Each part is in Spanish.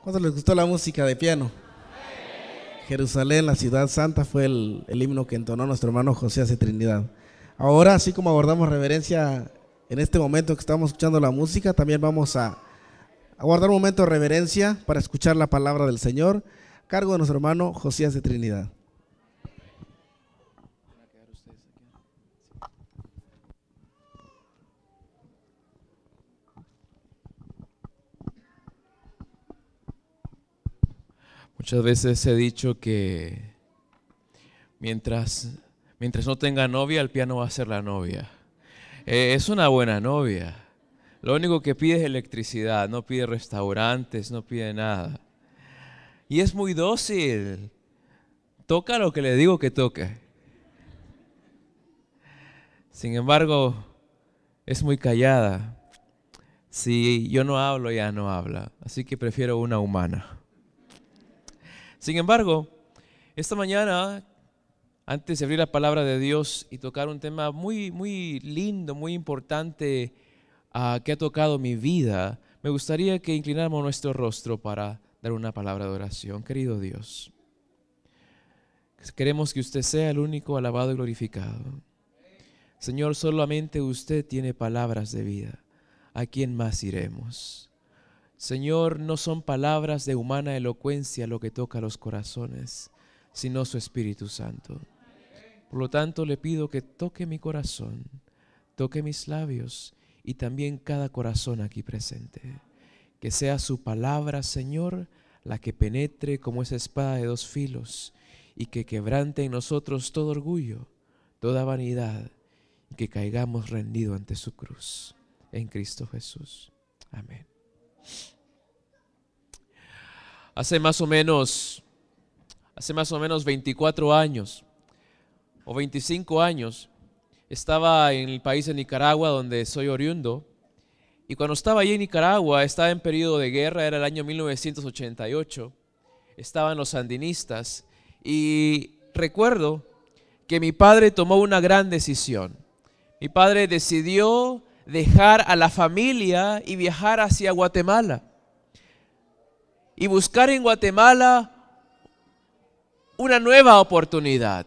¿Cuánto les gustó la música de piano? Jerusalén, la ciudad santa, fue el himno que entonó nuestro hermano José de Trinidad. Ahora, así como abordamos reverencia en este momento que estamos escuchando la música, también vamos a guardar un momento de reverencia para escuchar la palabra del Señor, a cargo de nuestro hermano José de Trinidad. Muchas veces he dicho que mientras no tenga novia, el piano va a ser la novia. Es una buena novia. Lo único que pide es electricidad, no pide restaurantes, no pide nada. Y es muy dócil. Toca lo que le digo que toque. Sin embargo, es muy callada. Si yo no hablo, ella no habla. Así que prefiero una humana. Sin embargo, esta mañana, antes de abrir la palabra de Dios y tocar un tema muy lindo, muy importante que ha tocado mi vida, me gustaría que inclináramos nuestro rostro para dar una palabra de oración. Querido Dios, queremos que usted sea el único alabado y glorificado. Señor, solamente usted tiene palabras de vida. ¿A quién más iremos? Señor, no son palabras de humana elocuencia lo que toca los corazones, sino su Espíritu Santo. Por lo tanto, le pido que toque mi corazón, toque mis labios y también cada corazón aquí presente. Que sea su palabra, Señor, la que penetre como esa espada de dos filos y que quebrante en nosotros todo orgullo, toda vanidad y que caigamos rendidos ante su cruz. En Cristo Jesús. Amén. Hace más o menos 24 años o 25 años estaba en el país de Nicaragua, donde soy oriundo, y cuando estaba allí en Nicaragua estaba en periodo de guerra, era el año 1988, estaban los sandinistas, y recuerdo que mi padre tomó una gran decisión. Mi padre decidió dejar a la familia y viajar hacia Guatemala. Y buscar en Guatemala una nueva oportunidad.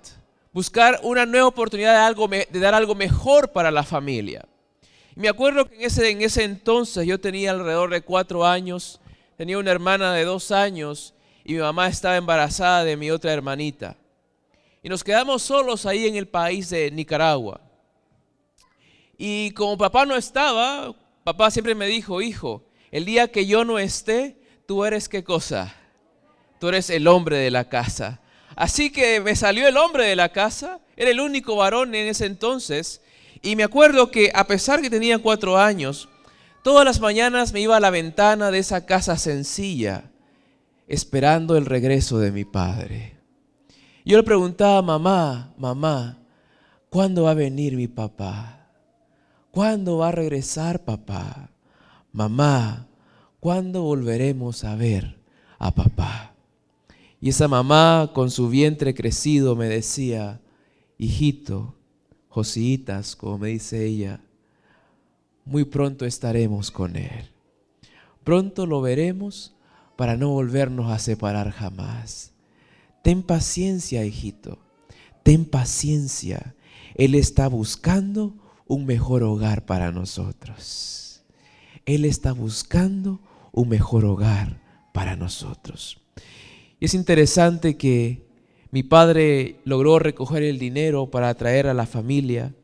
Buscar una nueva oportunidad de dar algo mejor para la familia. Y me acuerdo que en ese entonces yo tenía alrededor de 4 años. Tenía una hermana de 2 años y mi mamá estaba embarazada de mi otra hermanita. Y nos quedamos solos ahí en el país de Nicaragua. Y como papá no estaba, papá siempre me dijo: hijo, el día que yo no esté, ¿tú eres qué cosa? Tú eres el hombre de la casa. Así que me salió el hombre de la casa, era el único varón en ese entonces, y me acuerdo que a pesar que tenía 4 años, todas las mañanas me iba a la ventana de esa casa sencilla, esperando el regreso de mi padre. Yo le preguntaba: mamá, ¿cuándo va a venir mi papá? ¿Cuándo va a regresar papá? Mamá, ¿cuándo volveremos a ver a papá? Y esa mamá con su vientre crecido me decía: hijito, Josiitas, como me dice ella, muy pronto estaremos con él. Pronto lo veremos para no volvernos a separar jamás. Ten paciencia, hijito, ten paciencia. Él está buscando un mejor hogar para nosotros. Él está buscando un mejor hogar para nosotros. Y es interesante que mi padre logró recoger el dinero para traer a la familia.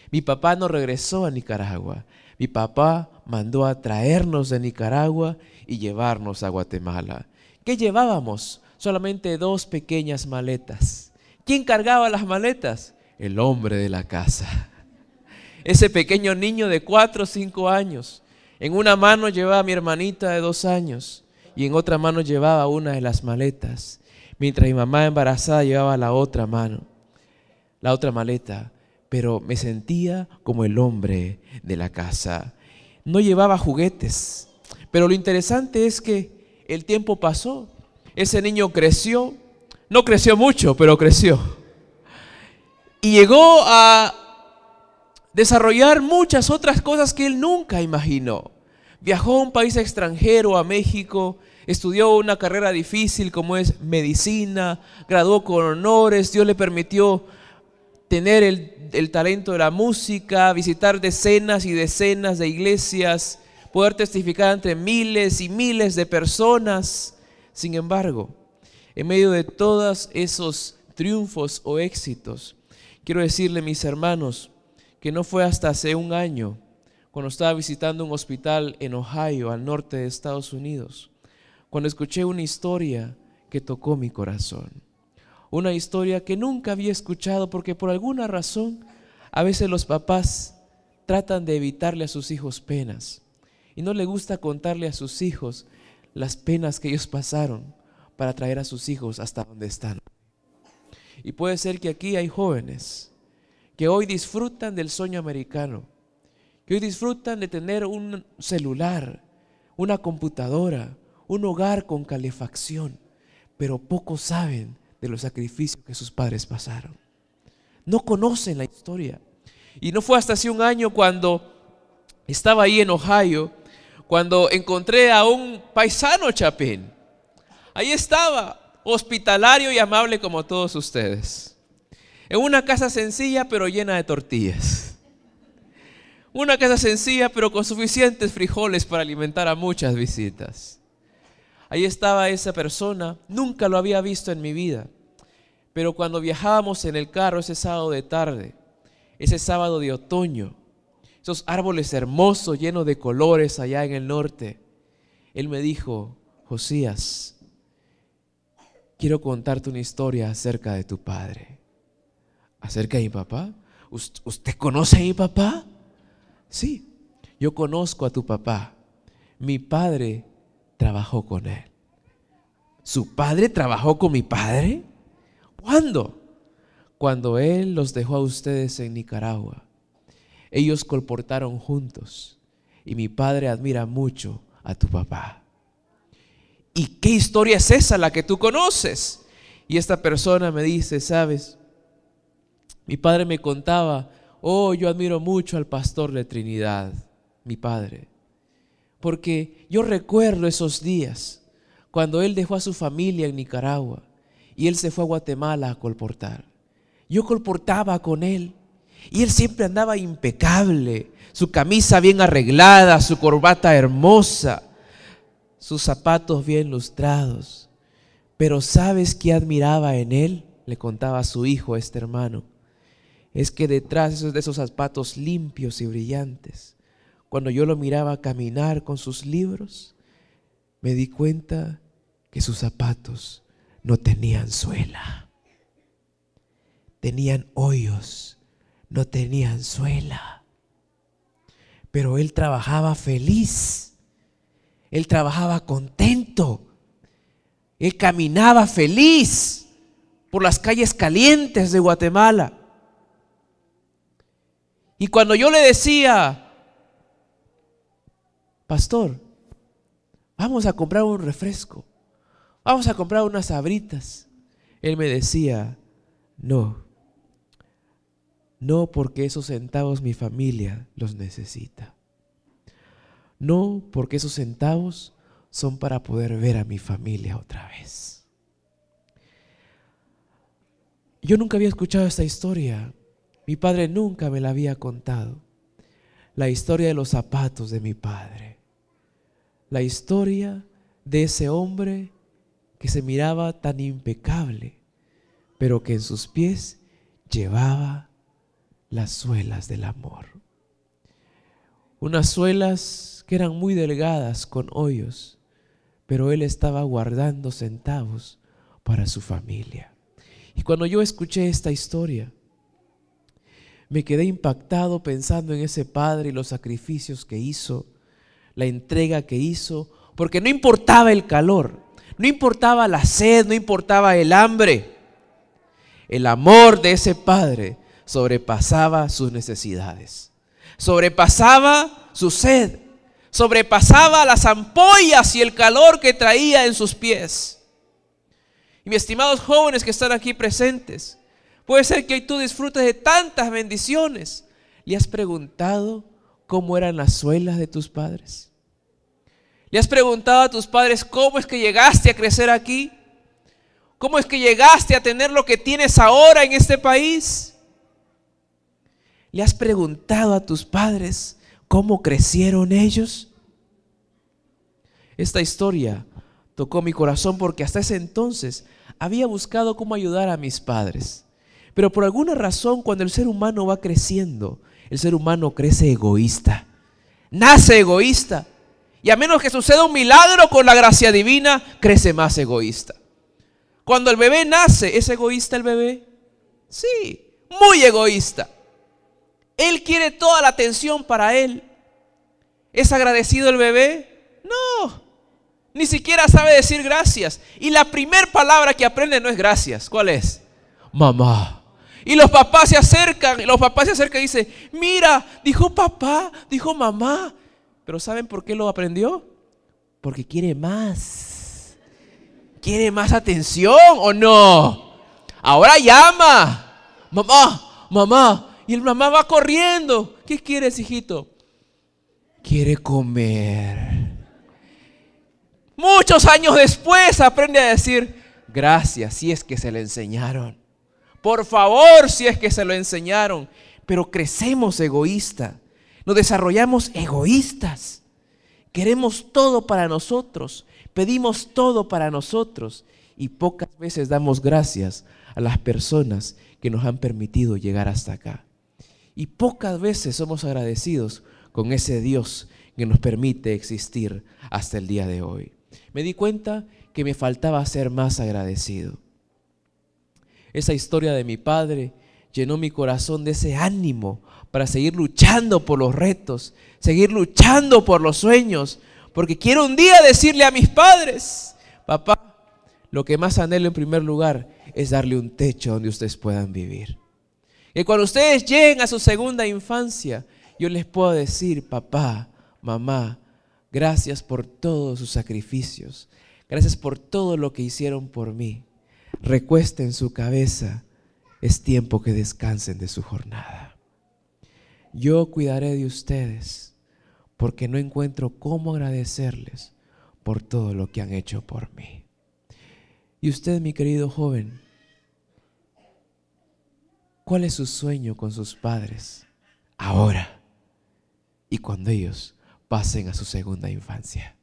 Mi papá no regresó a Nicaragua. Mi papá mandó a traernos de Nicaragua y llevarnos a Guatemala. ¿Qué llevábamos? Solamente 2 pequeñas maletas. ¿Quién cargaba las maletas? El hombre de la casa. Ese pequeño niño de 4 o 5 años. En una mano llevaba a mi hermanita de 2 años y en otra mano llevaba una de las maletas. Mientras mi mamá embarazada llevaba la otra mano, la otra maleta. Pero me sentía como el hombre de la casa. No llevaba juguetes. Pero lo interesante es que el tiempo pasó. Ese niño creció. No creció mucho, pero creció. Y llegó a desarrollar muchas otras cosas que él nunca imaginó. Viajó a un país extranjero, a México, estudió una carrera difícil como es medicina, graduó con honores, Dios le permitió tener el talento de la música, visitar decenas y decenas de iglesias, poder testificar ante miles y miles de personas. Sin embargo, en medio de todos esos triunfos o éxitos, quiero decirle, mis hermanos, que no fue hasta hace un año, cuando estaba visitando un hospital en Ohio, al norte de Estados Unidos, cuando escuché una historia que tocó mi corazón. Una historia que nunca había escuchado, porque por alguna razón a veces los papás tratan de evitarle a sus hijos penas y no les gusta contarle a sus hijos las penas que ellos pasaron para traer a sus hijos hasta donde están. Y puede ser que aquí hay jóvenes que hoy disfrutan del sueño americano, que hoy disfrutan de tener un celular, una computadora, un hogar con calefacción, pero pocos saben de los sacrificios que sus padres pasaron. No conocen la historia. Y no fue hasta hace un año, cuando estaba ahí en Ohio, cuando encontré a un paisano chapín. Ahí estaba, hospitalario y amable como todos ustedes, en una casa sencilla pero llena de tortillas. Una casa sencilla pero con suficientes frijoles para alimentar a muchas visitas. Ahí estaba esa persona, nunca lo había visto en mi vida, pero cuando viajábamos en el carro ese sábado de tarde, ese sábado de otoño, esos árboles hermosos llenos de colores allá en el norte, él me dijo: Josías, quiero contarte una historia acerca de tu padre. ¿Acerca de mi papá? ¿Usted conoce a mi papá? Sí, yo conozco a tu papá. Mi padre trabajó con él. ¿Su padre trabajó con mi padre? ¿Cuándo? Cuando él los dejó a ustedes en Nicaragua. Ellos colportaron juntos y mi padre admira mucho a tu papá. ¿Y qué historia es esa la que tú conoces? Y esta persona me dice: sabes, mi padre me contaba, yo admiro mucho al pastor de Trinidad, mi padre, porque yo recuerdo esos días cuando él dejó a su familia en Nicaragua y él se fue a Guatemala a colportar. Yo colportaba con él y él siempre andaba impecable, su camisa bien arreglada, su corbata hermosa, sus zapatos bien lustrados. Pero ¿sabes qué admiraba en él? Le contaba a su hijo, este hermano. Es que detrás de esos zapatos limpios y brillantes, cuando yo lo miraba caminar con sus libros, me di cuenta que sus zapatos no tenían suela. Tenían hoyos, no tenían suela. Pero él trabajaba feliz. Él trabajaba contento. Él caminaba feliz por las calles calientes de Guatemala. Y cuando yo le decía: pastor, vamos a comprar un refresco, vamos a comprar unas sabritas, él me decía: no, porque esos centavos mi familia los necesita. No, porque esos centavos son para poder ver a mi familia otra vez. Yo nunca había escuchado esta historia. Mi padre nunca me la había contado. La historia de los zapatos de mi padre. La historia de ese hombre que se miraba tan impecable, pero que en sus pies llevaba las suelas del amor. Unas suelas que eran muy delgadas con hoyos, pero él estaba guardando centavos para su familia. Y cuando yo escuché esta historia, me quedé impactado pensando en ese padre y los sacrificios que hizo, la entrega que hizo, porque no importaba el calor, no importaba la sed, no importaba el hambre. El amor de ese padre sobrepasaba sus necesidades, sobrepasaba su sed, sobrepasaba las ampollas y el calor que traía en sus pies. Y mis estimados jóvenes que están aquí presentes, puede ser que hoy tú disfrutes de tantas bendiciones. ¿Le has preguntado cómo eran las suelas de tus padres? ¿Le has preguntado a tus padres cómo es que llegaste a crecer aquí? ¿Cómo es que llegaste a tener lo que tienes ahora en este país? ¿Le has preguntado a tus padres cómo crecieron ellos? Esta historia tocó mi corazón porque hasta ese entonces había buscado cómo ayudar a mis padres. Pero por alguna razón, cuando el ser humano va creciendo, el ser humano crece egoísta, nace egoísta. Y a menos que suceda un milagro con la gracia divina, crece más egoísta. Cuando el bebé nace, ¿es egoísta el bebé? Sí, muy egoísta. Él quiere toda la atención para él. ¿Es agradecido el bebé? No, ni siquiera sabe decir gracias. Y la primera palabra que aprende no es gracias. ¿Cuál es? Mamá. Y los papás se acercan, y dicen, mira, dijo papá, dijo mamá. Pero ¿saben por qué lo aprendió? Porque quiere más. ¿Quiere más atención o no? Ahora llama. Mamá, mamá. Y el mamá va corriendo. ¿Qué quieres, hijito? Quiere comer. Muchos años después aprende a decir gracias, si es que se le enseñaron. Por favor, si es que se lo enseñaron. Pero crecemos egoístas. Nos desarrollamos egoístas. Queremos todo para nosotros. Pedimos todo para nosotros. Y pocas veces damos gracias a las personas que nos han permitido llegar hasta acá. Y pocas veces somos agradecidos con ese Dios que nos permite existir hasta el día de hoy. Me di cuenta que me faltaba ser más agradecido. Esa historia de mi padre llenó mi corazón de ese ánimo para seguir luchando por los retos, seguir luchando por los sueños, porque quiero un día decirle a mis padres, papá, lo que más anhelo en primer lugar es darle un techo donde ustedes puedan vivir. Que cuando ustedes lleguen a su segunda infancia, yo les puedo decir, papá, mamá, gracias por todos sus sacrificios, gracias por todo lo que hicieron por mí. Recuesten su cabeza, es tiempo que descansen de su jornada. Yo cuidaré de ustedes porque no encuentro cómo agradecerles por todo lo que han hecho por mí. Y usted, mi querido joven, ¿cuál es su sueño con sus padres ahora y cuando ellos pasen a su segunda infancia?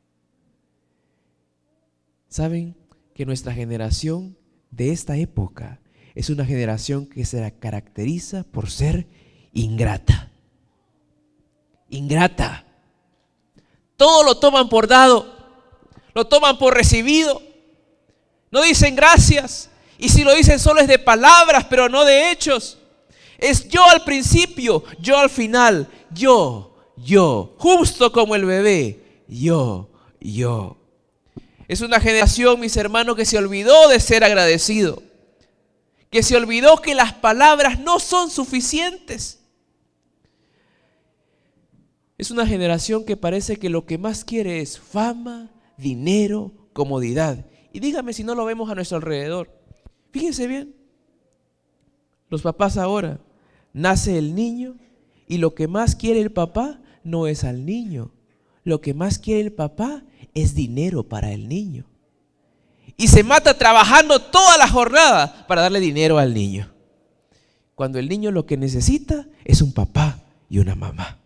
¿Saben que nuestra generación de esta época es una generación que se caracteriza por ser ingrata? Ingrata. Todo lo toman por dado, lo toman por recibido. No dicen gracias, y si lo dicen solo es de palabras, pero no de hechos. Es yo al principio, yo al final, yo, justo como el bebé, yo. Es una generación, mis hermanos, que se olvidó de ser agradecido, que se olvidó que las palabras no son suficientes. Es una generación que parece que lo que más quiere es fama, dinero, comodidad. Y dígame si no lo vemos a nuestro alrededor. Fíjense bien, los papás ahora, nace el niño y lo que más quiere el papá no es al niño. Lo que más quiere el papá es dinero para el niño. Y se mata trabajando toda la jornada para darle dinero al niño. Cuando el niño lo que necesita es un papá y una mamá.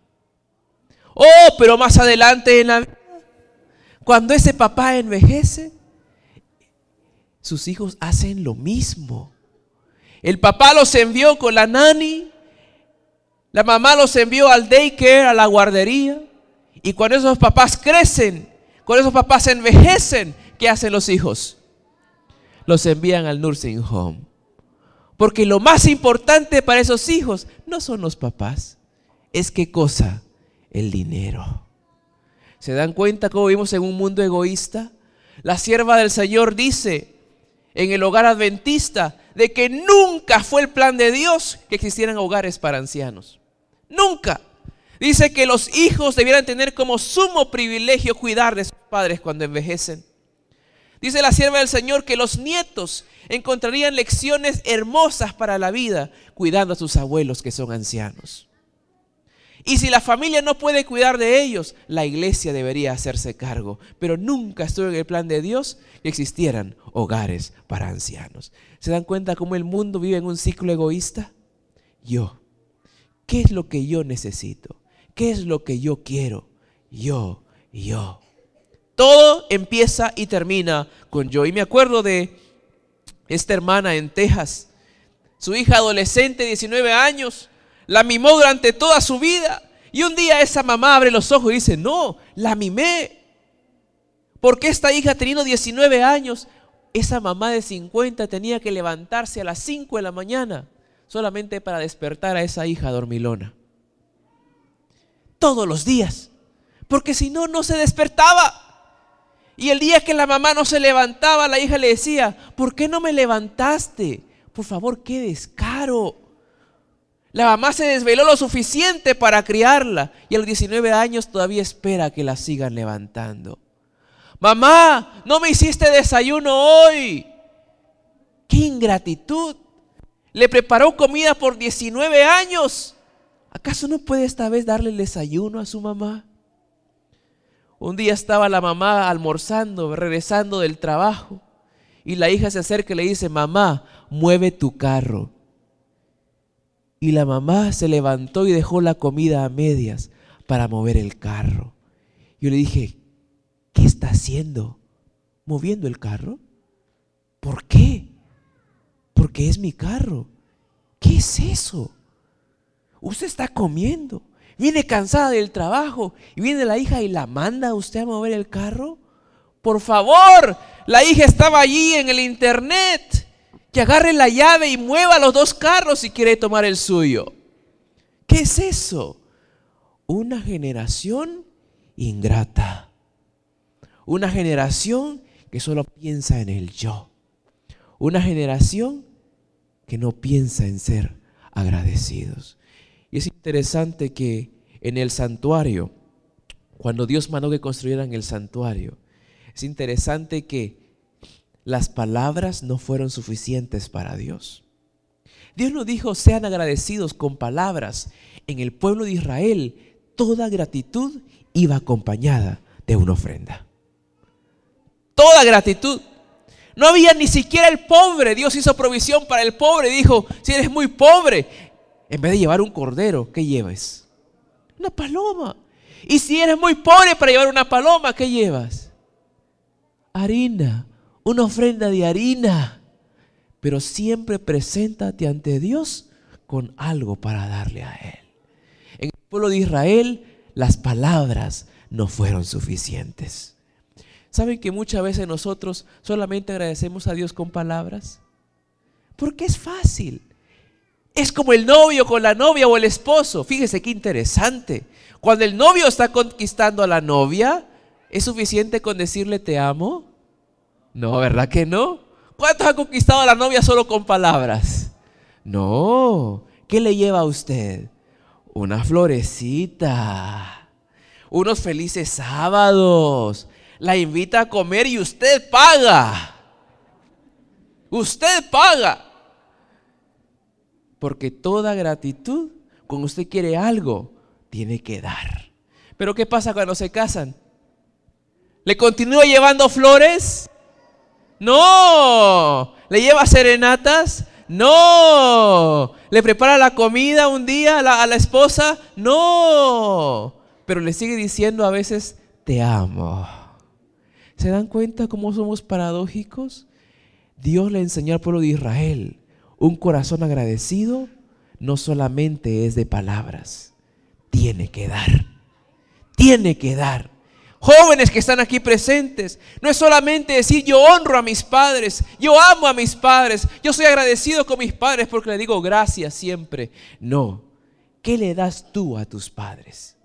Oh, pero más adelante en la vida, cuando ese papá envejece, sus hijos hacen lo mismo. El papá los envió con la nani, la mamá los envió al daycare, a la guardería. Y cuando esos papás crecen, cuando esos papás envejecen, ¿qué hacen los hijos? Los envían al nursing home. Porque lo más importante para esos hijos no son los papás. ¿Es qué cosa? El dinero. ¿Se dan cuenta cómo vivimos en un mundo egoísta? La sierva del Señor dice en el hogar adventista de que nunca fue el plan de Dios que existieran hogares para ancianos. Nunca. Dice que los hijos debieran tener como sumo privilegio cuidar de sus padres cuando envejecen. Dice la sierva del Señor que los nietos encontrarían lecciones hermosas para la vida cuidando a sus abuelos que son ancianos. Y si la familia no puede cuidar de ellos, la iglesia debería hacerse cargo. Pero nunca estuvo en el plan de Dios que existieran hogares para ancianos. ¿Se dan cuenta cómo el mundo vive en un ciclo egoísta? Yo. ¿Qué es lo que yo necesito? ¿Qué es lo que yo quiero? Yo. Todo empieza y termina con yo. Y me acuerdo de esta hermana en Texas. Su hija adolescente, 19 años, la mimó durante toda su vida. Y un día esa mamá abre los ojos y dice, no, la mimé. Porque esta hija teniendo 19 años, esa mamá de 50 tenía que levantarse a las 5 de la mañana solamente para despertar a esa hija dormilona. Todos los días. Porque si no, no se despertaba. Y el día que la mamá no se levantaba, la hija le decía, ¿por qué no me levantaste? Por favor, qué descaro. La mamá se desveló lo suficiente para criarla y a los 19 años todavía espera que la sigan levantando. Mamá, no me hiciste desayuno hoy. ¡Qué ingratitud! Le preparó comida por 19 años. ¿Acaso no puede esta vez darle el desayuno a su mamá? Un día estaba la mamá almorzando, regresando del trabajo, y la hija se acerca y le dice, mamá, mueve tu carro. Y la mamá se levantó y dejó la comida a medias para mover el carro. Yo le dije, ¿qué está haciendo? ¿Moviendo el carro? ¿Por qué? Porque es mi carro. ¿Qué es eso? Usted está comiendo. Viene cansada del trabajo y viene la hija y la manda a usted a mover el carro. Por favor, la hija estaba allí en el internet. Que agarre la llave y mueva los dos carros si quiere tomar el suyo. ¿Qué es eso? Una generación ingrata. Una generación que solo piensa en el yo. Una generación que no piensa en ser agradecidos. Y es interesante que en el santuario, cuando Dios mandó que construyeran el santuario, es interesante que las palabras no fueron suficientes para Dios. Dios nos dijo, sean agradecidos con palabras. En el pueblo de Israel, toda gratitud iba acompañada de una ofrenda. Toda gratitud. No había ni siquiera el pobre. Dios hizo provisión para el pobre. Dijo, si eres muy pobre, en vez de llevar un cordero, ¿qué lleves? Una paloma. Y si eres muy pobre para llevar una paloma, ¿qué llevas? Harina. Una ofrenda de harina. Pero siempre preséntate ante Dios con algo para darle a Él. En el pueblo de Israel, las palabras no fueron suficientes. ¿Saben que muchas veces nosotros solamente agradecemos a Dios con palabras? Porque es fácil. Es como el novio con la novia o el esposo. Fíjese qué interesante. Cuando el novio está conquistando a la novia, ¿es suficiente con decirle te amo? No, ¿verdad que no? ¿Cuántos han conquistado a la novia solo con palabras? No. ¿Qué le lleva a usted? Una florecita. Unos felices sábados. La invita a comer y usted paga. Usted paga. Porque toda gratitud, cuando usted quiere algo, tiene que dar. Pero ¿qué pasa cuando se casan? ¿Le continúa llevando flores? No. ¿Le lleva serenatas? No. ¿Le prepara la comida un día a la esposa? No. Pero le sigue diciendo a veces, te amo. ¿Se dan cuenta cómo somos paradójicos? Dios le enseñó al pueblo de Israel, un corazón agradecido no solamente es de palabras, tiene que dar. Tiene que dar. Jóvenes que están aquí presentes, no es solamente decir yo honro a mis padres, yo amo a mis padres, yo soy agradecido con mis padres porque le digo gracias siempre. No, ¿qué le das tú a tus padres?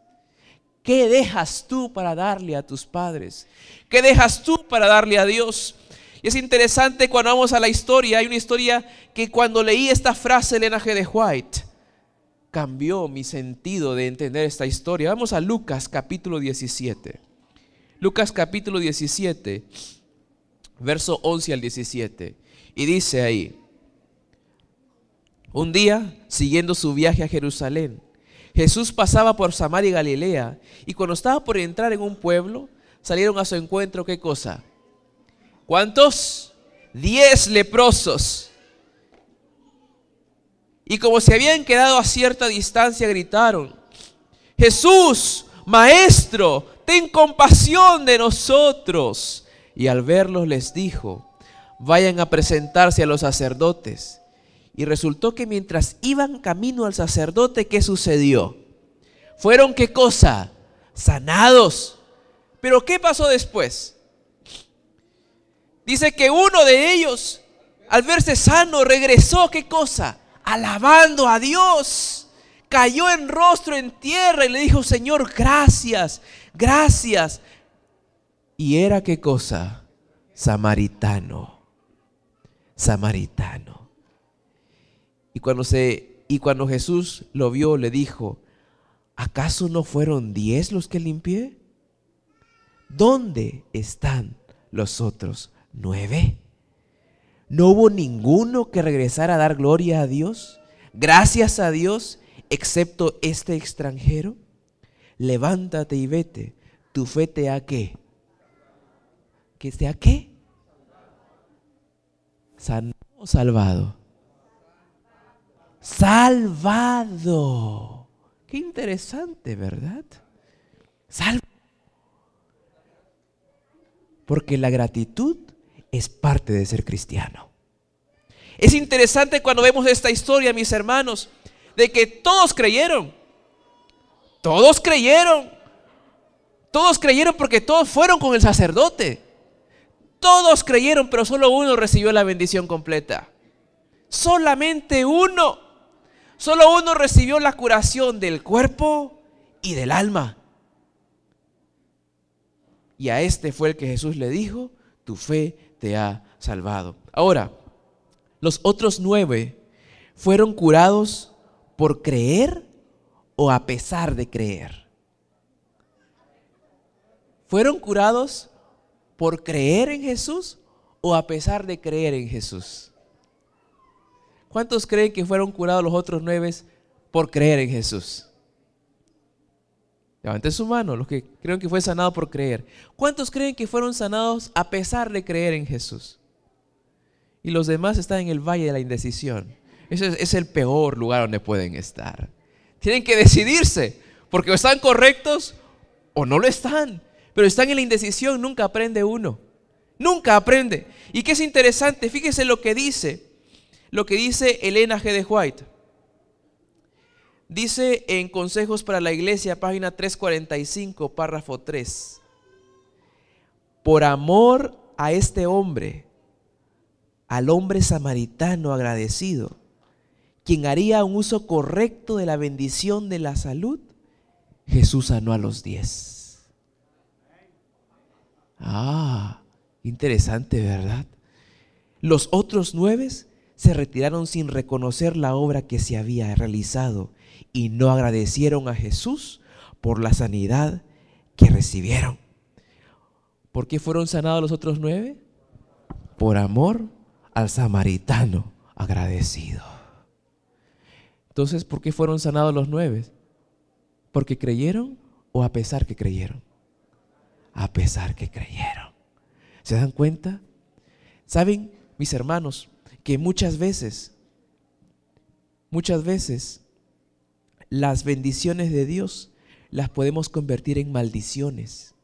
¿Qué dejas tú para darle a tus padres? ¿Qué dejas tú para darle a Dios? Y es interesante cuando vamos a la historia, hay una historia que cuando leí esta frase de Elena G. de White, cambió mi sentido de entender esta historia. Vamos a Lucas capítulo 17. Lucas capítulo 17, verso 11 al 17. Y dice ahí, un día, siguiendo su viaje a Jerusalén, Jesús pasaba por Samaria y Galilea, y cuando estaba por entrar en un pueblo, salieron a su encuentro, ¿qué cosa? ¿Cuántos? 10 leprosos. Y como se habían quedado a cierta distancia, gritaron: Jesús, Maestro, ten compasión de nosotros. Y al verlos les dijo: vayan a presentarse a los sacerdotes. Y resultó que mientras iban camino al sacerdote, ¿qué sucedió? Fueron, ¿qué cosa? Sanados. Pero ¿qué pasó después? Dice que uno de ellos, al verse sano, regresó, ¿qué cosa? Alabando a Dios. Cayó en rostro en tierra y le dijo: Señor, gracias, gracias. Y era, ¿qué cosa? Samaritano. Samaritano. Y cuando Jesús lo vio, le dijo: ¿acaso no fueron 10 los que limpié? ¿Dónde están los otros 9? ¿No hubo ninguno que regresara a dar gloria a Dios, gracias a Dios, excepto este extranjero? Levántate y vete, tu fe te ha ¿qué? ¿Que te ha qué? ¿Sanado o salvado? Salvado. Qué interesante, ¿verdad? Salvo. Porque la gratitud es parte de ser cristiano. Es interesante cuando vemos esta historia, mis hermanos, de que todos creyeron. Todos creyeron. Todos creyeron porque todos fueron con el sacerdote. Todos creyeron, pero solo uno recibió la bendición completa. Solamente uno. Solo uno recibió la curación del cuerpo y del alma. Y a este fue el que Jesús le dijo: tu fe te ha salvado. Ahora, los otros 9 fueron curados por creer o a pesar de creer. ¿Fueron curados por creer en Jesús o a pesar de creer en Jesús? ¿Cuántos creen que fueron curados los otros 9 por creer en Jesús? Levanten su mano los que creen que fue sanado por creer. ¿Cuántos creen que fueron sanados a pesar de creer en Jesús? Y los demás están en el valle de la indecisión. Ese es el peor lugar donde pueden estar. Tienen que decidirse, porque o están correctos o no lo están. Pero están en la indecisión, nunca aprende uno. Nunca aprende. Y qué es interesante, fíjese lo que dice Elena G. de White. Dice en Consejos para la Iglesia, página 345, párrafo 3. Por amor a este hombre, al hombre samaritano agradecido, quien haría un uso correcto de la bendición de la salud, Jesús sanó a los 10. Interesante, ¿verdad? Los otros 9 se retiraron sin reconocer la obra que se había realizado y no agradecieron a Jesús por la sanidad que recibieron. ¿Por qué fueron sanados los otros 9? Por amor al samaritano agradecido. Entonces, ¿por qué fueron sanados los 9? ¿Porque creyeron o a pesar que creyeron? A pesar que creyeron. ¿Se dan cuenta? ¿Saben, mis hermanos, que muchas veces las bendiciones de Dios las podemos convertir en maldiciones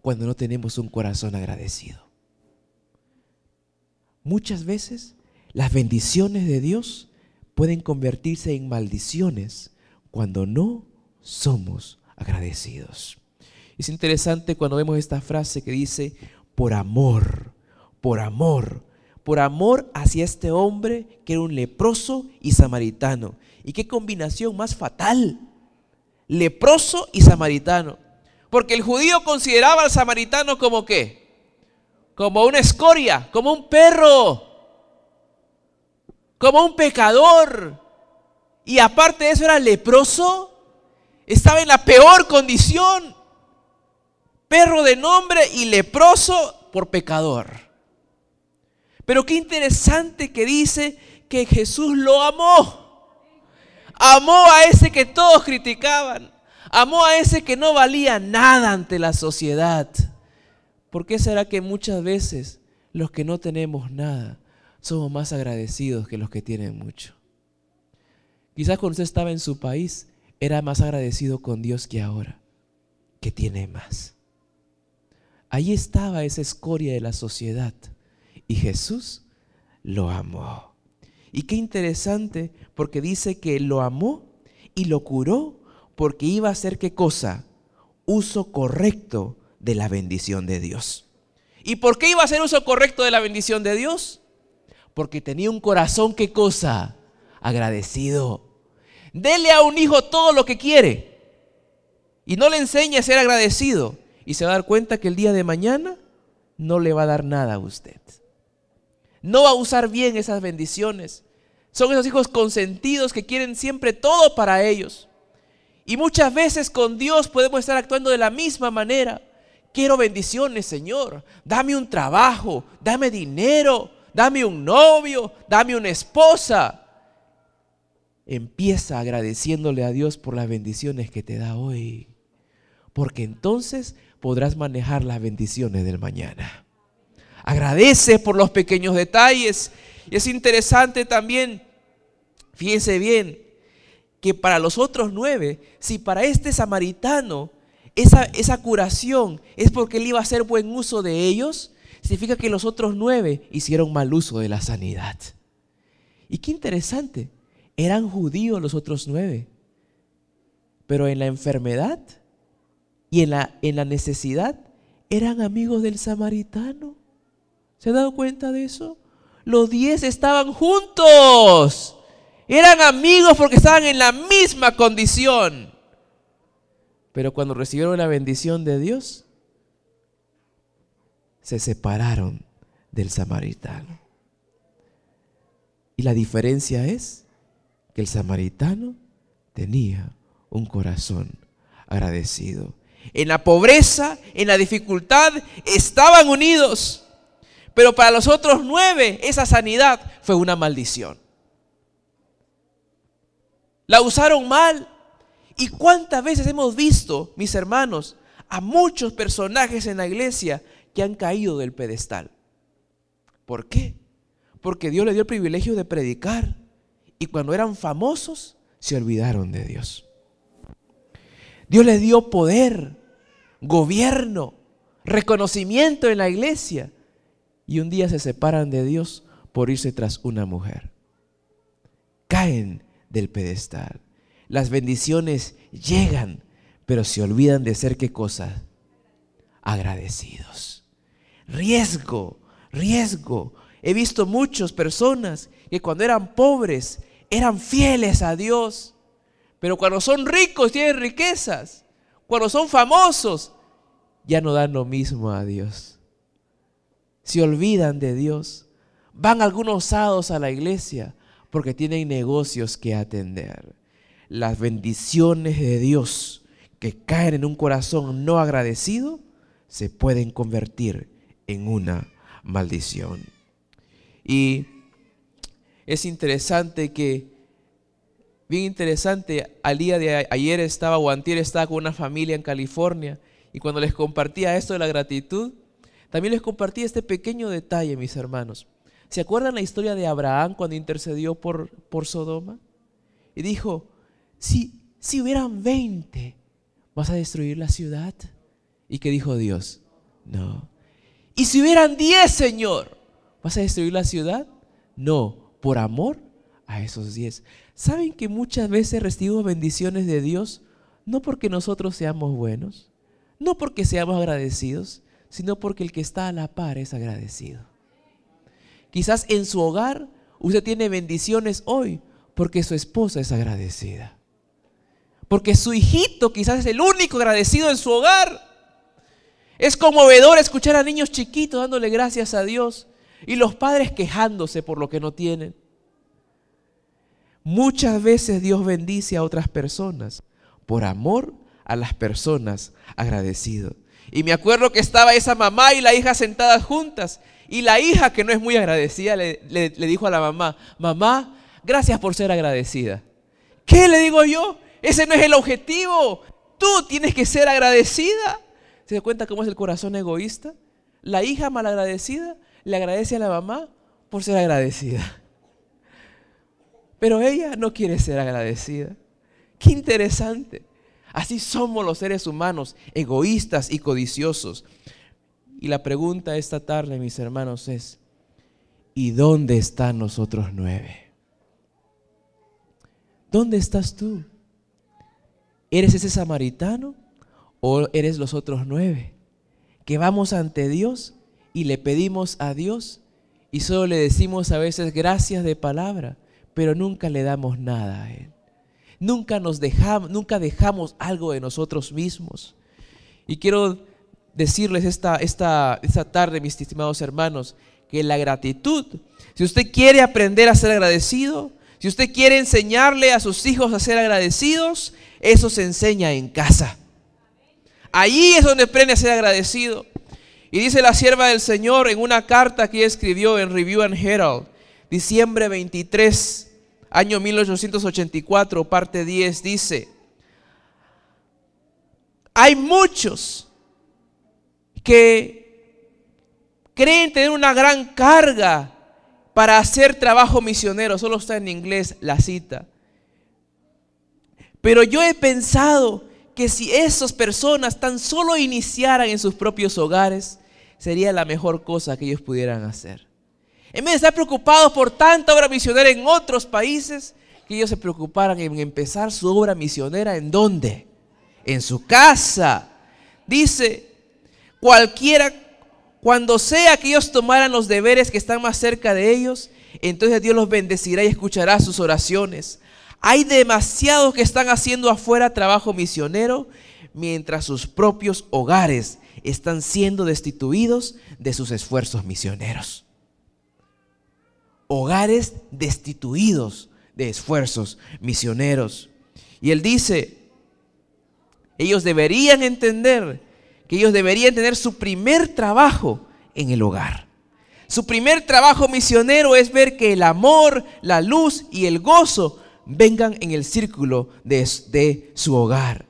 cuando no tenemos un corazón agradecido? Muchas veces las bendiciones de Dios pueden convertirse en maldiciones cuando no somos agradecidos. Es interesante cuando vemos esta frase que dice: por amor, por amor. Por amor hacia este hombre que era un leproso y samaritano. ¿Y qué combinación más fatal? Leproso y samaritano. Porque el judío consideraba al samaritano como ¿qué? Como una escoria, como un perro, como un pecador. Y aparte de eso era leproso, estaba en la peor condición. Perro de nombre y leproso por pecador. Pero qué interesante que dice que Jesús lo amó. Amó a ese que todos criticaban. Amó a ese que no valía nada ante la sociedad. ¿Por qué será que muchas veces los que no tenemos nada somos más agradecidos que los que tienen mucho? Quizás cuando usted estaba en su país era más agradecido con Dios que ahora, que tiene más. Ahí estaba esa escoria de la sociedad y Jesús lo amó. Y qué interesante, porque dice que lo amó y lo curó porque iba a hacer ¿qué cosa? Uso correcto de la bendición de Dios. ¿Y por qué iba a hacer uso correcto de la bendición de Dios? Porque tenía un corazón ¿qué cosa? Agradecido. Dele a un hijo todo lo que quiere y no le enseñe a ser agradecido y se va a dar cuenta que el día de mañana no le va a dar nada a usted. No va a usar bien esas bendiciones. Son esos hijos consentidos que quieren siempre todo para ellos. Y muchas veces con Dios podemos estar actuando de la misma manera. Quiero bendiciones, Señor. Dame un trabajo, dame dinero, dame un novio, dame una esposa. Empieza agradeciéndole a Dios por las bendiciones que te da hoy. Porque entonces podrás manejar las bendiciones del mañana. Agradece por los pequeños detalles. Y es interesante también, fíjense bien, que para los otros 9, si para este samaritano esa curación es porque él iba a hacer buen uso de ellos, significa que los otros 9 hicieron mal uso de la sanidad. Y qué interesante, eran judíos los otros 9, pero en la enfermedad y en la necesidad eran amigos del samaritano. ¿Se han dado cuenta de eso? Los 10 estaban juntos. Eran amigos porque estaban en la misma condición. Pero cuando recibieron la bendición de Dios, se separaron del samaritano. Y la diferencia es que el samaritano tenía un corazón agradecido. En la pobreza, en la dificultad, estaban unidos. Pero para los otros 9, esa sanidad fue una maldición. La usaron mal. ¿Y cuántas veces hemos visto, mis hermanos, a muchos personajes en la iglesia que han caído del pedestal? ¿Por qué? Porque Dios les dio el privilegio de predicar y cuando eran famosos se olvidaron de Dios. Dios les dio poder, gobierno, reconocimiento en la iglesia y un día se separan de Dios por irse tras una mujer. Caen del pedestal. Las bendiciones llegan, pero se olvidan de ser ¿qué cosa? Agradecidos. Riesgo, riesgo. He visto muchas personas que cuando eran pobres eran fieles a Dios, pero cuando son ricos, tienen riquezas, cuando son famosos, ya no dan lo mismo a Dios. Se olvidan de Dios. Van algunos sábados a la iglesia porque tienen negocios que atender. Las bendiciones de Dios que caen en un corazón no agradecido se pueden convertir en una maldición. Y es interesante que, bien interesante, al día de ayer estaba o antier estaba con una familia en California y cuando les compartía esto de la gratitud, también les compartí este pequeño detalle, mis hermanos. ¿Se acuerdan la historia de Abraham cuando intercedió por Sodoma? Y dijo, si hubieran 20, ¿vas a destruir la ciudad? ¿Y qué dijo Dios? No. ¿Y si hubieran 10, Señor? ¿Vas a destruir la ciudad? No, por amor a esos 10. ¿Saben que muchas veces recibimos bendiciones de Dios? No porque nosotros seamos buenos, no porque seamos agradecidos, sino porque el que está a la par es agradecido. Quizás en su hogar usted tiene bendiciones hoy porque su esposa es agradecida. Porque su hijito quizás es el único agradecido en su hogar. Es conmovedor escuchar a niños chiquitos dándole gracias a Dios y los padres quejándose por lo que no tienen. Muchas veces Dios bendice a otras personas por amor a las personas agradecidas. Y me acuerdo que estaba esa mamá y la hija sentadas juntas. Y la hija, que no es muy agradecida, le dijo a la mamá, mamá, gracias por ser agradecida. ¿Qué le digo yo? Ese no es el objetivo. Tú tienes que ser agradecida. ¿Se da cuenta cómo es el corazón egoísta? La hija malagradecida le agradece a la mamá por ser agradecida. Pero ella no quiere ser agradecida. Qué interesante. Así somos los seres humanos, egoístas y codiciosos. Y la pregunta esta tarde, mis hermanos, es: ¿y dónde están los otros 9? ¿Dónde estás tú? ¿Eres ese samaritano o eres los otros 9? Que vamos ante Dios y le pedimos a Dios y solo le decimos a veces gracias de palabra, pero nunca le damos nada a Él. Nunca dejamos algo de nosotros mismos. Y quiero decirles esta tarde, mis estimados hermanos, que la gratitud, si usted quiere aprender a ser agradecido, si usted quiere enseñarle a sus hijos a ser agradecidos, eso se enseña en casa. Allí es donde aprende a ser agradecido. Y dice la sierva del Señor en una carta que ella escribió en Review and Herald, diciembre 23, año 1884, parte 10, dice: hay muchos que creen tener una gran carga para hacer trabajo misionero. Solo está en inglés la cita. Pero yo he pensado que si esas personas tan solo iniciaran en sus propios hogares, sería la mejor cosa que ellos pudieran hacer. En vez de estar preocupados por tanta obra misionera en otros países, que ellos se preocuparan en empezar su obra misionera. ¿En dónde? En su casa. Dice: cuando sea que ellos tomaran los deberes que están más cerca de ellos, entonces Dios los bendecirá y escuchará sus oraciones. Hay demasiados que están haciendo afuera trabajo misionero, mientras sus propios hogares están siendo destituidos de sus esfuerzos misioneros. Hogares destituidos de esfuerzos misioneros. Y él dice: ellos deberían entender que ellos deberían tener su primer trabajo en el hogar. Su primer trabajo misionero es ver que el amor, la luz y el gozo vengan en el círculo de su hogar.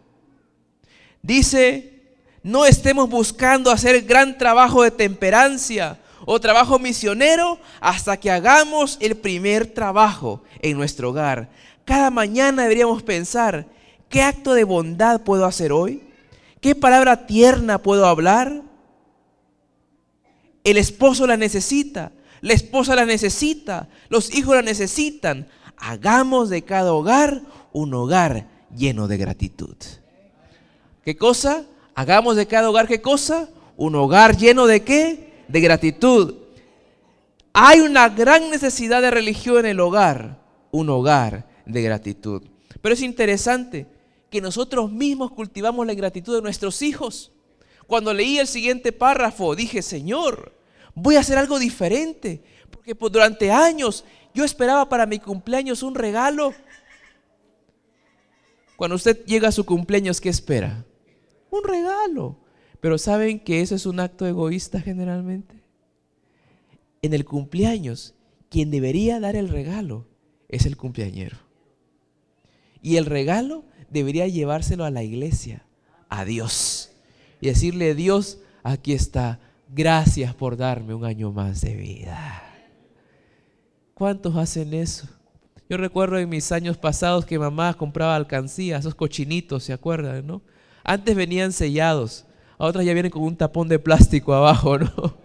Dice: no estemos buscando hacer gran trabajo de temperancia o trabajo misionero hasta que hagamos el primer trabajo en nuestro hogar. Cada mañana deberíamos pensar: ¿qué acto de bondad puedo hacer hoy? ¿Qué palabra tierna puedo hablar? El esposo la necesita, la esposa la necesita, los hijos la necesitan. Hagamos de cada hogar un hogar lleno de gratitud. ¿Qué cosa? Hagamos de cada hogar, ¿qué cosa? Un hogar lleno de ¿qué? De gratitud. Hay una gran necesidad de religión en el hogar, un hogar de gratitud. Pero es interesante que nosotros mismos cultivamos la ingratitud de nuestros hijos. Cuando leí el siguiente párrafo, dije: Señor, voy a hacer algo diferente, porque durante años yo esperaba para mi cumpleaños un regalo. Cuando usted llega a su cumpleaños, ¿qué espera? Un regalo. Pero ¿saben que eso es un acto egoísta generalmente? En el cumpleaños, quien debería dar el regalo es el cumpleañero. Y el regalo debería llevárselo a la iglesia, a Dios, y decirle: Dios, aquí está, gracias por darme un año más de vida. ¿Cuántos hacen eso? Yo recuerdo en mis años pasados que mamá compraba alcancía, esos cochinitos, ¿se acuerdan, no? Antes venían sellados, otras ya vienen con un tapón de plástico abajo, ¿no?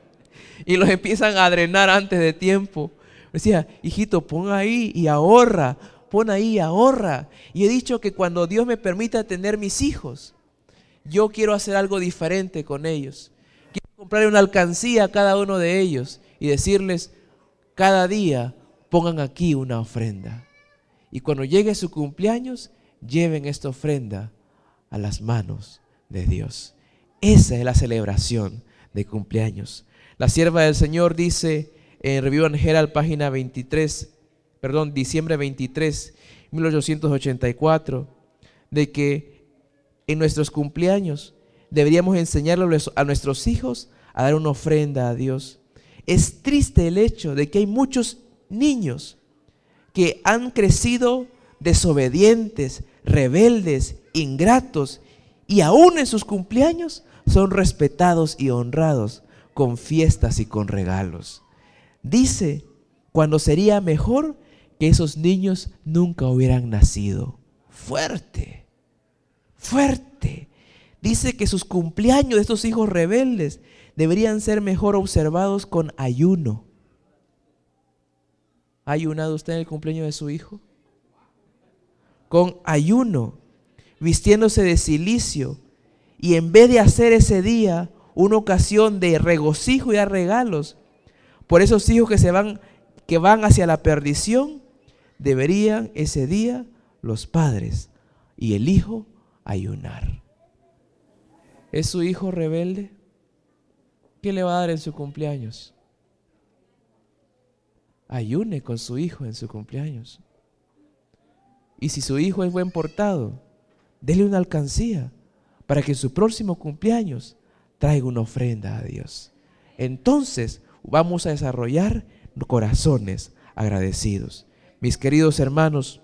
Y los empiezan a drenar antes de tiempo. Decía: hijito, pon ahí y ahorra, pon ahí y ahorra. Y he dicho que cuando Dios me permita tener mis hijos, yo quiero hacer algo diferente con ellos. Quiero comprarle una alcancía a cada uno de ellos y decirles: cada día pongan aquí una ofrenda. Y cuando llegue su cumpleaños, lleven esta ofrenda a las manos de Dios. Esa es la celebración de cumpleaños. La sierva del Señor dice en Review and Herald, página 23, diciembre 23, 1884, de que en nuestros cumpleaños deberíamos enseñarle a nuestros hijos a dar una ofrenda a Dios. Es triste el hecho de que hay muchos niños que han crecido desobedientes, rebeldes, ingratos, y aún en sus cumpleaños son respetados y honrados con fiestas y con regalos. Dice, cuando sería mejor que esos niños nunca hubieran nacido. Fuerte, fuerte. Dice que sus cumpleaños de estos hijos rebeldes deberían ser mejor observados con ayuno. ¿Ha ayunado usted en el cumpleaños de su hijo? Con ayuno, vistiéndose de cilicio, y en vez de hacer ese día una ocasión de regocijo y dar regalos por esos hijos que van hacia la perdición, deberían ese día los padres y el hijo ayunar. ¿Es su hijo rebelde? ¿Qué le va a dar en su cumpleaños? Ayune con su hijo en su cumpleaños. Y si su hijo es buen portado, dele una alcancía para que en su próximo cumpleaños traiga una ofrenda a Dios. Entonces vamos a desarrollar corazones agradecidos. Mis queridos hermanos,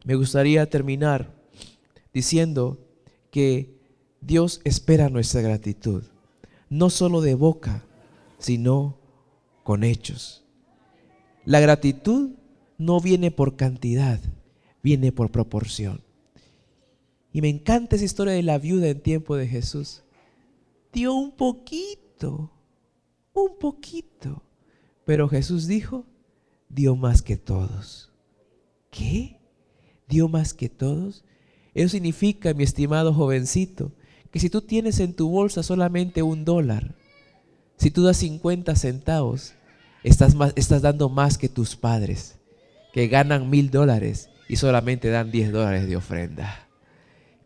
me gustaría terminar diciendo que Dios espera nuestra gratitud, no solo de boca, sino con hechos. La gratitud no viene por cantidad, viene por proporción. Y me encanta esa historia de la viuda en tiempo de Jesús. Dio un poquito, pero Jesús dijo, dio más que todos. ¿Qué? ¿Dio más que todos? Eso significa, mi estimado jovencito, que si tú tienes en tu bolsa solamente $1, si tú das 50 centavos, estás dando más que tus padres, que ganan $1,000 y solamente dan $10 de ofrenda.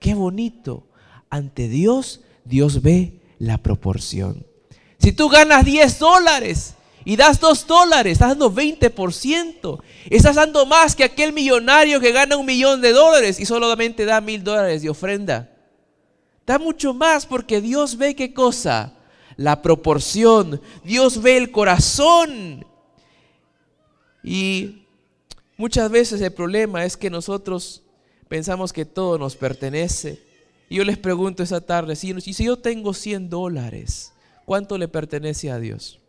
¡Qué bonito! Ante Dios, Dios ve la proporción. Si tú ganas $10 y das $2, estás dando 20%. Estás dando más que aquel millonario que gana $1,000,000 y solamente da $1,000 de ofrenda. Da mucho más porque Dios ve ¿qué cosa? La proporción. Dios ve el corazón. Y muchas veces el problema es que nosotros pensamos que todo nos pertenece. Y yo les pregunto esa tarde, si yo tengo $100, ¿cuánto le pertenece a Dios?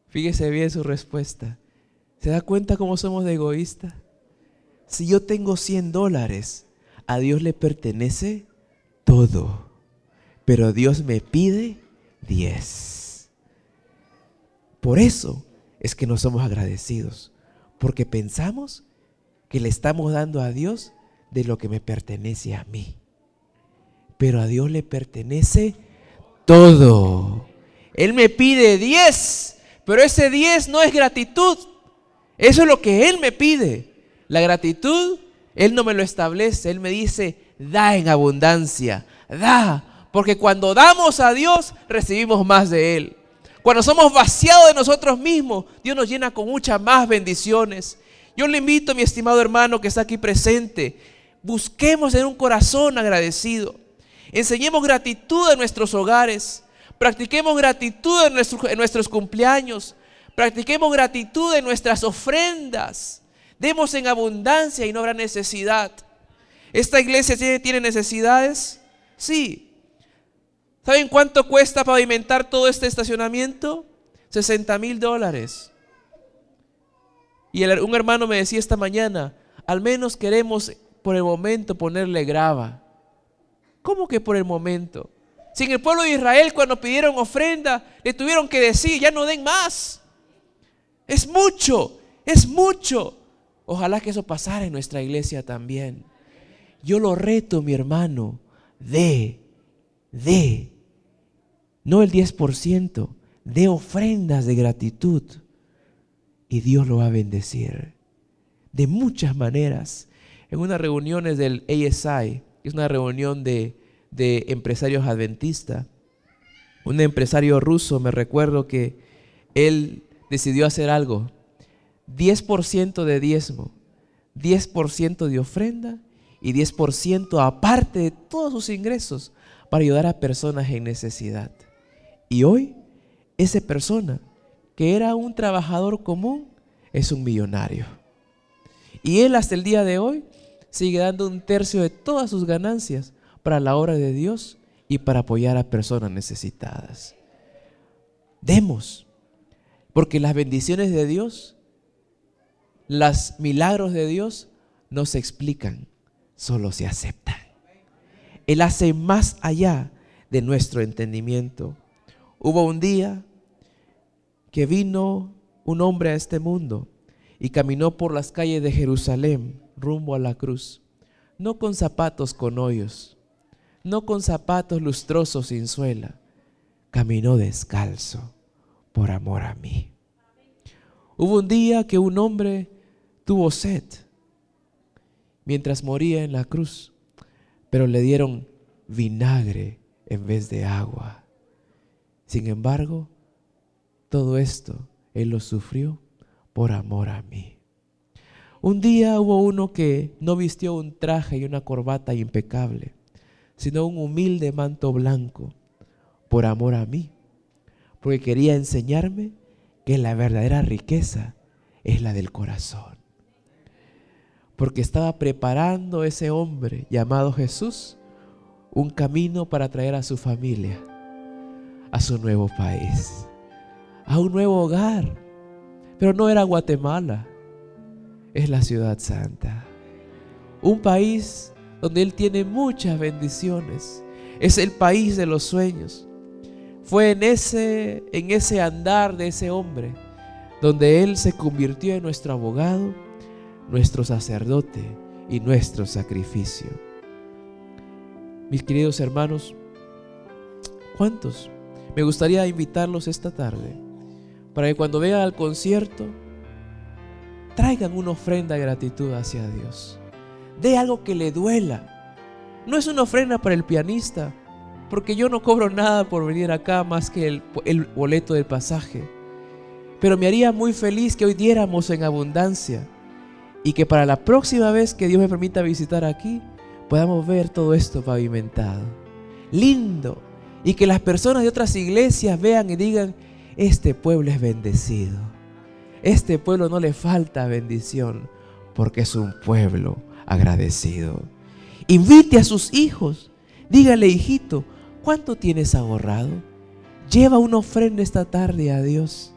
Fíjese bien su respuesta. ¿Se da cuenta cómo somos de egoístas? Si yo tengo $100, a Dios le pertenece todo, pero Dios me pide 10. Por eso es que no somos agradecidos, porque pensamos que le estamos dando a Dios de lo que me pertenece a mí, pero a Dios le pertenece todo. Él me pide 10, pero ese 10 no es gratitud. Eso es lo que Él me pide. La gratitud, Él no me lo establece. Él me dice, da en abundancia, da. Porque cuando damos a Dios, recibimos más de Él. Cuando somos vaciados de nosotros mismos, Dios nos llena con muchas más bendiciones. Yo le invito, mi estimado hermano que está aquí presente, busquemos en un corazón agradecido. Enseñemos gratitud en nuestros hogares. Practiquemos gratitud en nuestros cumpleaños. Practiquemos gratitud en nuestras ofrendas. Demos en abundancia y no habrá necesidad. ¿Esta iglesia tiene necesidades? Sí. ¿Saben cuánto cuesta pavimentar todo este estacionamiento? $60,000. Y un hermano me decía esta mañana, al menos queremos por el momento ponerle grava. ¿Cómo que por el momento? Si en el pueblo de Israel cuando pidieron ofrenda, le tuvieron que decir, ya no den más. Es mucho, es mucho. Ojalá que eso pasara en nuestra iglesia también. Yo lo reto, mi hermano, no el 10%, de ofrendas de gratitud. Y Dios lo va a bendecir de muchas maneras. En unas reuniones del ASI, que es una reunión de empresarios adventistas, un empresario ruso, me recuerdo que él decidió hacer algo. 10% de diezmo, 10% de ofrenda y 10% aparte de todos sus ingresos para ayudar a personas en necesidad. Y hoy esa persona que era un trabajador común, es un millonario. Y él hasta el día de hoy sigue dando 1/3 de todas sus ganancias para la obra de Dios y para apoyar a personas necesitadas. Demos, porque las bendiciones de Dios, los milagros de Dios no se explican, solo se aceptan. Él hace más allá de nuestro entendimiento. Hubo un día que vino un hombre a este mundo y caminó por las calles de Jerusalén rumbo a la cruz, no con zapatos con hoyos, no con zapatos lustrosos sin suela, caminó descalzo por amor a mí. Hubo un día que un hombre tuvo sed mientras moría en la cruz, pero le dieron vinagre en vez de agua. Sin embargo, todo esto Él lo sufrió por amor a mí. Un día hubo uno que no vistió un traje y una corbata impecable, sino un humilde manto blanco por amor a mí, porque quería enseñarme que la verdadera riqueza es la del corazón. Porque estaba preparando ese hombre llamado Jesús un camino para traer a su familia a su nuevo país, a un nuevo hogar. Pero no era Guatemala, es la Ciudad Santa, un país donde Él tiene muchas bendiciones. Es el país de los sueños. Fue en ese andar de ese hombre donde Él se convirtió en nuestro abogado, nuestro sacerdote y nuestro sacrificio. Mis queridos hermanos, ¿cuántos? Me gustaría invitarlos esta tarde para que cuando vengan al concierto traigan una ofrenda de gratitud hacia Dios. De algo que le duela. No es una ofrenda para el pianista, porque yo no cobro nada por venir acá más que el boleto del pasaje. Pero me haría muy feliz que hoy diéramos en abundancia y que para la próxima vez que Dios me permita visitar aquí podamos ver todo esto pavimentado, lindo, y que las personas de otras iglesias vean y digan: este pueblo es bendecido, este pueblo no le falta bendición porque es un pueblo agradecido. Invite a sus hijos, dígale: hijito, ¿cuánto tienes ahorrado? Lleva una ofrenda esta tarde a Dios.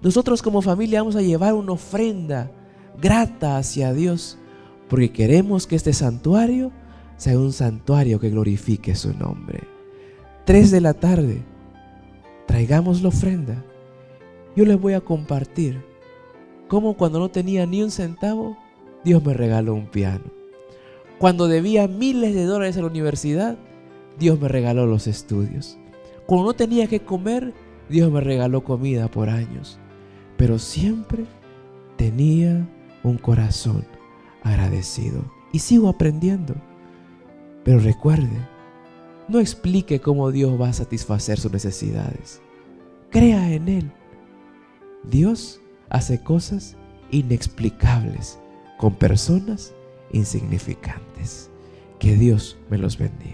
Nosotros como familia vamos a llevar una ofrenda grata hacia Dios, porque queremos que este santuario sea un santuario que glorifique su nombre. 3 de la tarde, traigamos la ofrenda. Yo les voy a compartir cómo cuando no tenía ni un centavo, Dios me regaló un piano. Cuando debía miles de dólares a la universidad, Dios me regaló los estudios. Cuando no tenía que comer, Dios me regaló comida por años. Pero siempre tenía un corazón agradecido. Y sigo aprendiendo. Pero recuerde, no explique cómo Dios va a satisfacer sus necesidades. Crea en Él. Dios hace cosas inexplicables con personas insignificantes. Que Dios me los bendiga.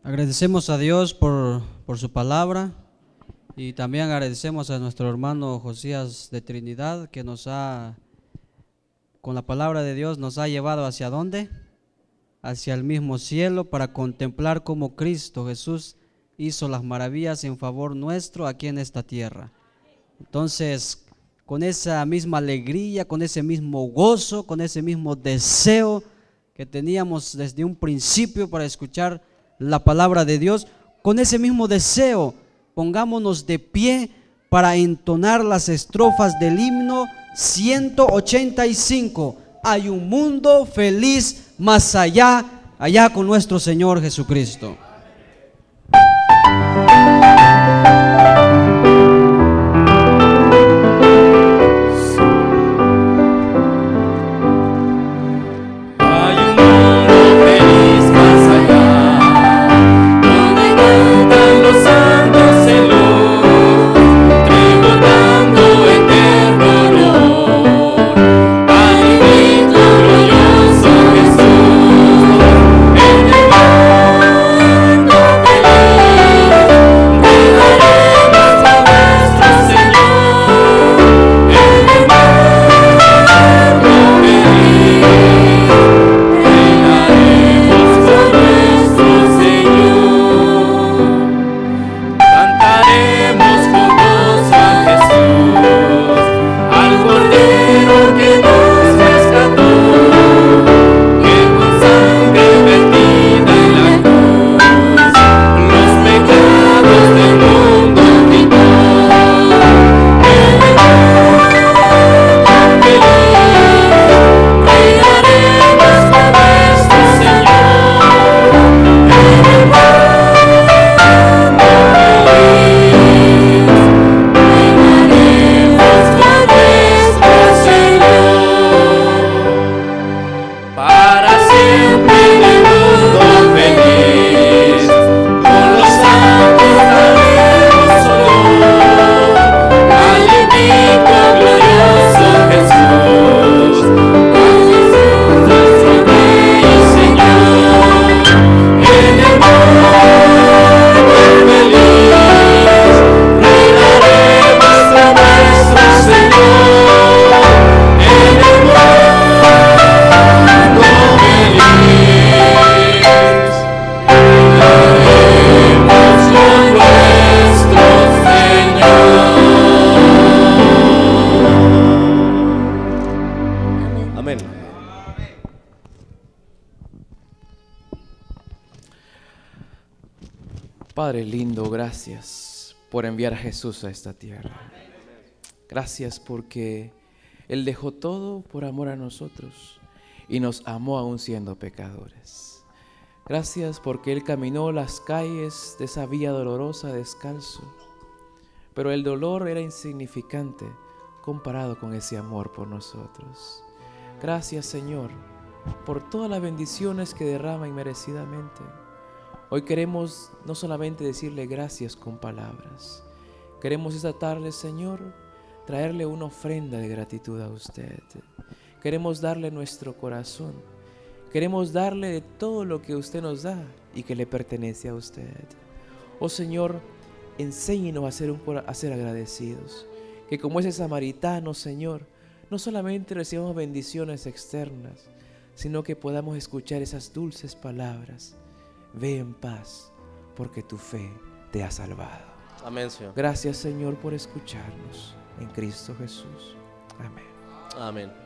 Agradecemos a Dios por su palabra y también agradecemos a nuestro hermano Josías de Trinidad que con la palabra de Dios nos ha llevado ¿hacia dónde? Hacia el mismo cielo para contemplar cómo Cristo Jesús hizo las maravillas en favor nuestro aquí en esta tierra. Entonces, con esa misma alegría, con ese mismo gozo, con ese mismo deseo que teníamos desde un principio para escuchar la palabra de Dios, con ese mismo deseo, pongámonos de pie para entonar las estrofas del himno 185. Hay un mundo feliz más allá con nuestro Señor Jesucristo. Aleluya. Padre lindo, gracias por enviar a Jesús a esta tierra. Gracias porque Él dejó todo por amor a nosotros y nos amó aún siendo pecadores. Gracias porque Él caminó las calles de esa vía dolorosa descalzo, pero el dolor era insignificante comparado con ese amor por nosotros. Gracias, Señor, por todas las bendiciones que derrama inmerecidamente. Hoy queremos no solamente decirle gracias con palabras, queremos esta tarde, Señor, traerle una ofrenda de gratitud a usted. Queremos darle nuestro corazón, queremos darle de todo lo que usted nos da y que le pertenece a usted. Oh Señor, enséñenos a ser agradecidos, que como ese samaritano, Señor, no solamente recibamos bendiciones externas, sino que podamos escuchar esas dulces palabras. Ve en paz, porque tu fe te ha salvado. Amén, Señor. Gracias, Señor, por escucharnos. En Cristo Jesús. Amén. Amén.